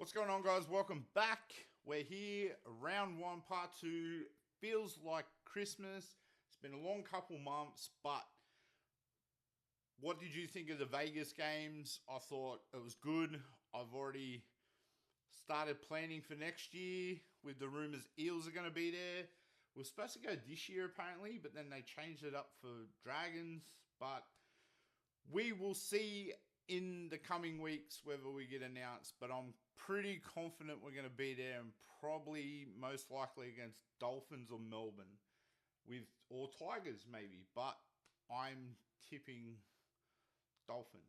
What's going on, guys? Welcome back. We're here, round one, part two. Feels like Christmas. It's been a long couple months, but what did you think of the Vegas games? I thought it was good. I've already started planning for next year with the rumors Eels are going to be there. We're supposed to go this year apparently, but then they changed it up for Dragons. But we will see in the coming weeks whether we get announced, but I'm pretty confident we're going to be there, and probably most likely against Dolphins or Melbourne, or Tigers maybe, but I'm tipping Dolphins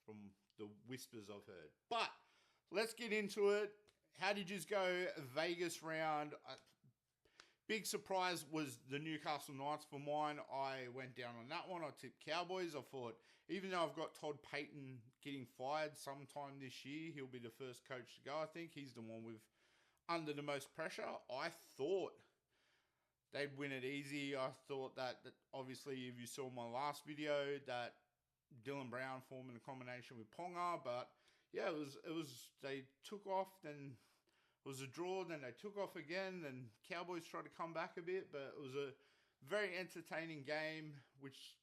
from the whispers I've heard. But let's get into it. How did you go Vegas round? Big surprise was the Newcastle Knights for mine. I went down on that one. I tipped Cowboys. I thought, even though I've got Todd Payton getting fired sometime this year, he'll be the first coach to go. I think he's the one with under the most pressure. I thought they'd win it easy. I thought that obviously, if you saw my last video, that Dylan Brown forming a combination with Ponga, but yeah, it was they took off, then it was a draw, then they took off again, then Cowboys tried to come back a bit, but it was a very entertaining game, which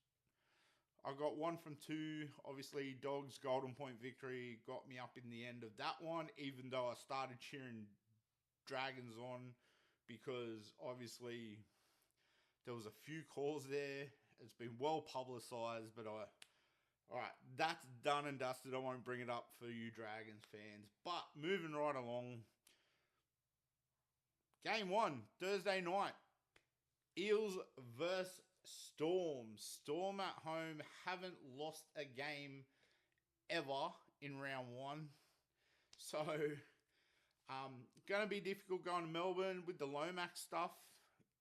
I got 1 from 2. Obviously, Dogs' golden point victory got me up in the end of that one, even though I started cheering Dragons on, because obviously there was a few calls there. It's been well publicised, but all right, that's done and dusted. I won't bring it up for you Dragons fans. But moving right along, Game 1, Thursday night. Eels versus Storm. Storm at home haven't lost a game ever in round 1. So, going to be difficult going to Melbourne with the Lomax stuff.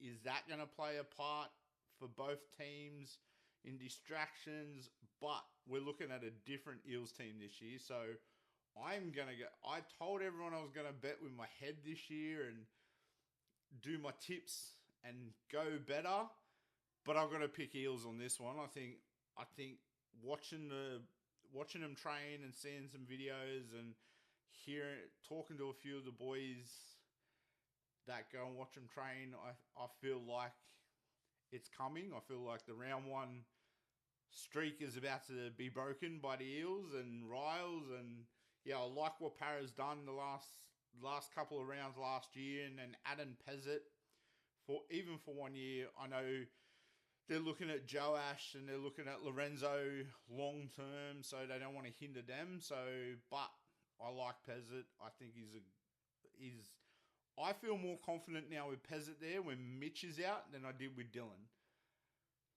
Is that going to play a part for both teams in distractions? But we're looking at a different Eels team this year. So, I'm going to go. I told everyone I was going to bet with my head this year and do my tips and go better, but I've got to pick Eels on this one. I think watching them train and seeing some videos and talking to a few of the boys that go and watch them train, I feel like it's coming. I feel like the round 1 streak is about to be broken by the Eels and Riles, and yeah, I like what Para's done the last couple of rounds last year, and then Adam Pezzett for 1 year. I know they're looking at Joash and they're looking at Lorenzo long term, so they don't want to hinder them. So, but I like Pezzett. I think I feel more confident now with Pezzett there when Mitch is out than I did with Dylan.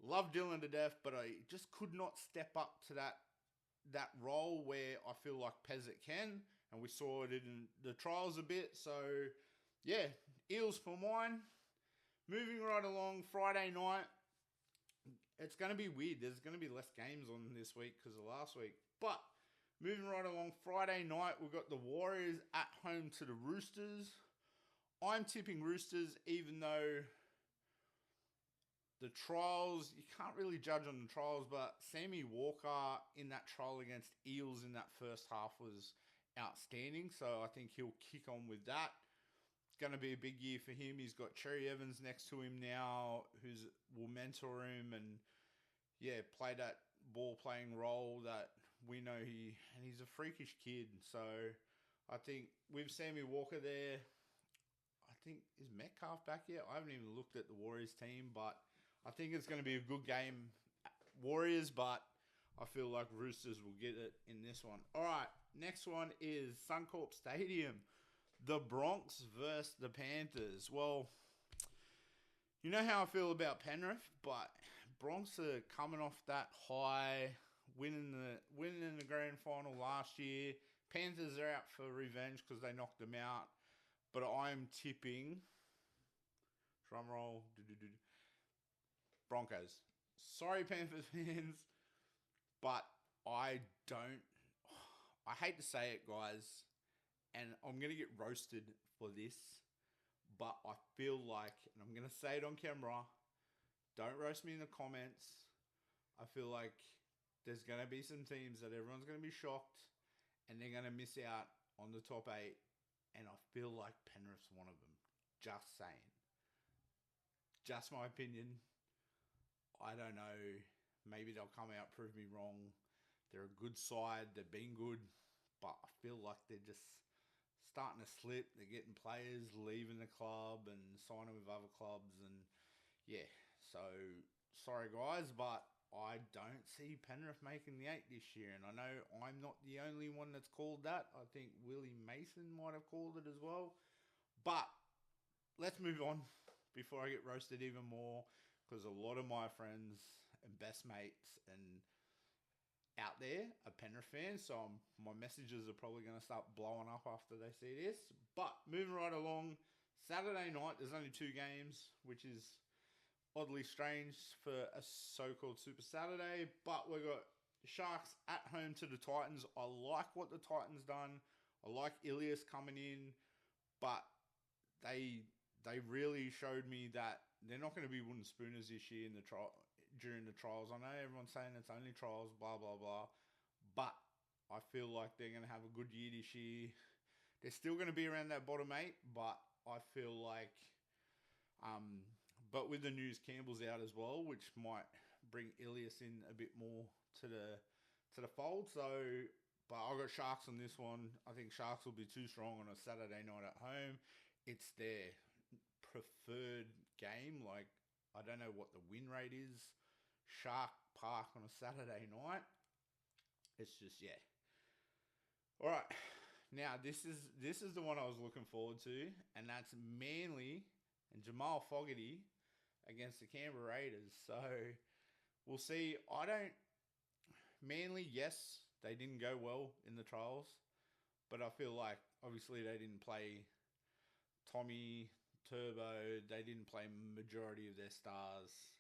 Love Dylan to death, but I just could not step up to that role where I feel like Pezzett can. And we saw it in the trials a bit. So, yeah, Eels for mine. Moving right along, Friday night. It's going to be weird. There's going to be less games on this week because of last week. But moving right along, Friday night, we've got the Warriors at home to the Roosters. I'm tipping Roosters, even though the trials, you can't really judge on the trials, but Sammy Walker in that trial against Eels in that first half was outstanding, so I think he'll kick on with that. It's going to be a big year for him. He's got Cherry Evans next to him now, who's will mentor him and play that ball playing role that we know he's a freakish kid. So I think with Sammy Walker there, I think is Metcalf back yet? I haven't even looked at the Warriors team, but I think it's going to be a good game, Warriors, but I feel like Roosters will get it in this one. All right, next one is Suncorp Stadium. The Bronx versus the Panthers. Well, you know how I feel about Penrith, but Bronx are coming off that high, winning the grand final last year. Panthers are out for revenge because they knocked them out. But I'm tipping, drumroll, Broncos. Sorry, Panthers fans, but I hate to say it, guys, and I'm going to get roasted for this, but I feel like, and I'm going to say it on camera, don't roast me in the comments, I feel like there's going to be some teams that everyone's going to be shocked, and they're going to miss out on the top 8, and I feel like Penrith's one of them. Just saying. Just my opinion. I don't know. Maybe they'll come out, prove me wrong. They're a good side. They've been good. But I feel like they're just starting to slip. They're getting players leaving the club and signing with other clubs. And yeah, so sorry guys, but I don't see Penrith making the 8 this year. And I know I'm not the only one that's called that. I think Willie Mason might have called it as well. But let's move on before I get roasted even more, because a lot of my friends and best mates and out there are Penrith fans, so my messages are probably going to start blowing up after they see this. But moving right along, Saturday night, there's only 2 games, which is oddly strange for a so-called Super Saturday. But we've got Sharks at home to the Titans. I like what the Titans done. I like Ilias coming in, but they really showed me that they're not going to be wooden spooners this year in the during the trials. I know everyone's saying it's only trials, blah, blah, blah. But I feel like they're going to have a good year this year. They're still going to be around that bottom 8, but I feel like... but with the news, Campbell's out as well, which might bring Ilias in a bit more to the fold. So, but I've got Sharks on this one. I think Sharks will be too strong on a Saturday night at home. It's their preferred game. Like, I don't know what the win rate is. Shark Park on a Saturday night. It's just, yeah. All right. Now, this is the one I was looking forward to, and that's Manly and Jamal Fogarty against the Canberra Raiders. So, we'll see. Manly, yes, they didn't go well in the trials, but I feel like, obviously, they didn't play Tommy, Turbo. They didn't play majority of their stars.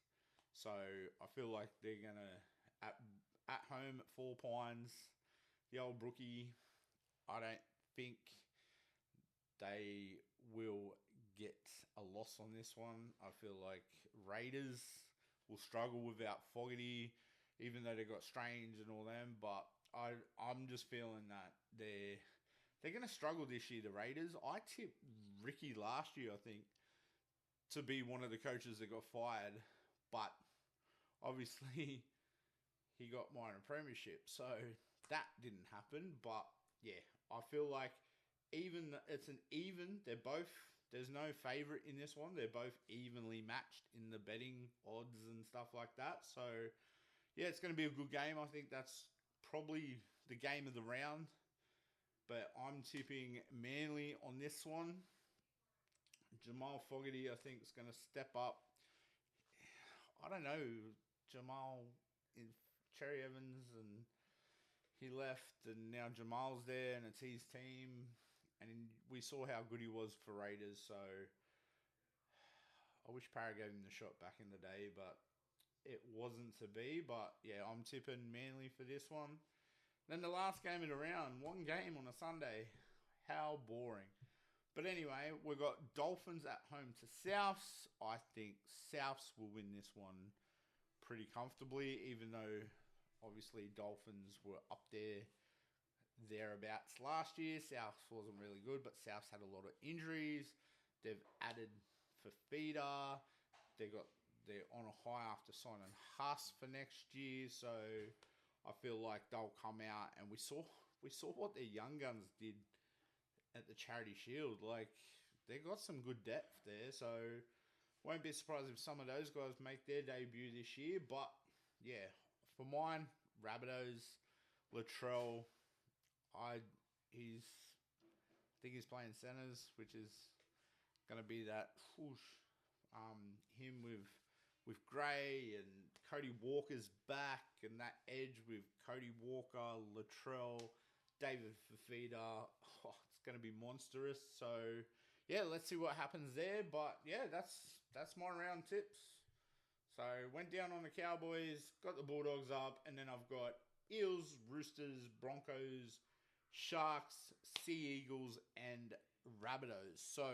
So I feel like they're going to, at home at 4 Pines, the old Brookie, I don't think they will get a loss on this one. I feel like Raiders will struggle without Fogarty, even though they got Strange and all them. But I'm just feeling that they're going to struggle this year, the Raiders. I tipped Ricky last year, I think, to be one of the coaches that got fired. But obviously, he got minor premiership. So that didn't happen. But yeah, I feel like it's an even. There's no favourite in this one. They're both evenly matched in the betting odds and stuff like that. So yeah, it's going to be a good game. I think that's probably the game of the round. But I'm tipping Manly on this one. Jamal Fogarty, I think, is going to step up. I don't know. Jamal, Cherry Evans, and he left, and now Jamal's there, and it's his team. And we saw how good he was for Raiders, so I wish Parra gave him the shot back in the day, but it wasn't to be. But yeah, I'm tipping Manly for this one. Then the last game of the round, 1 game on a Sunday. How boring. But anyway, we've got Dolphins at home to Souths. I think Souths will win this one pretty comfortably, even though obviously Dolphins were up thereabouts last year. Souths wasn't really good, but Souths had a lot of injuries. They've added Fafita. They're on a high after signing Huss for next year, so I feel like they'll come out, and we saw what their young guns did at the Charity Shield. Like, they got some good depth there, so won't be surprised if some of those guys make their debut this year. But yeah, for mine, Rabbitohs, Latrell, I think he's playing centers, which is going to be that whoosh, him with Gray, and Cody Walker's back, and that edge with Cody Walker, Latrell, David Fafita. Oh, it's going to be monstrous. So yeah, let's see what happens there. But yeah, that's my round tips. So went down on the Cowboys, got the Bulldogs up, and then I've got Eels, Roosters, Broncos, Sharks, Sea Eagles, and Rabbitohs. So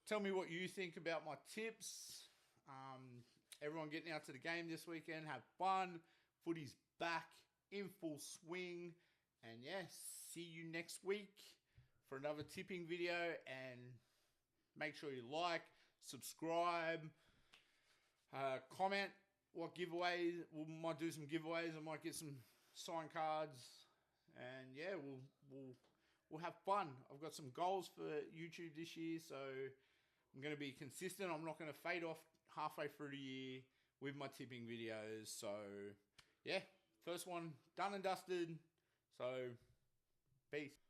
tell me what you think about my tips. Everyone getting out to the game this weekend, have fun. Footy's back in full swing. And yeah, see you next week for another tipping video. And make sure you like, subscribe, comment what giveaways. We might do some giveaways. I might get some signed cards. And yeah, we'll have fun. I've got some goals for YouTube this year, so I'm going to be consistent. I'm not going to fade off halfway through the year with my tipping videos. So yeah, first one done and dusted. So peace.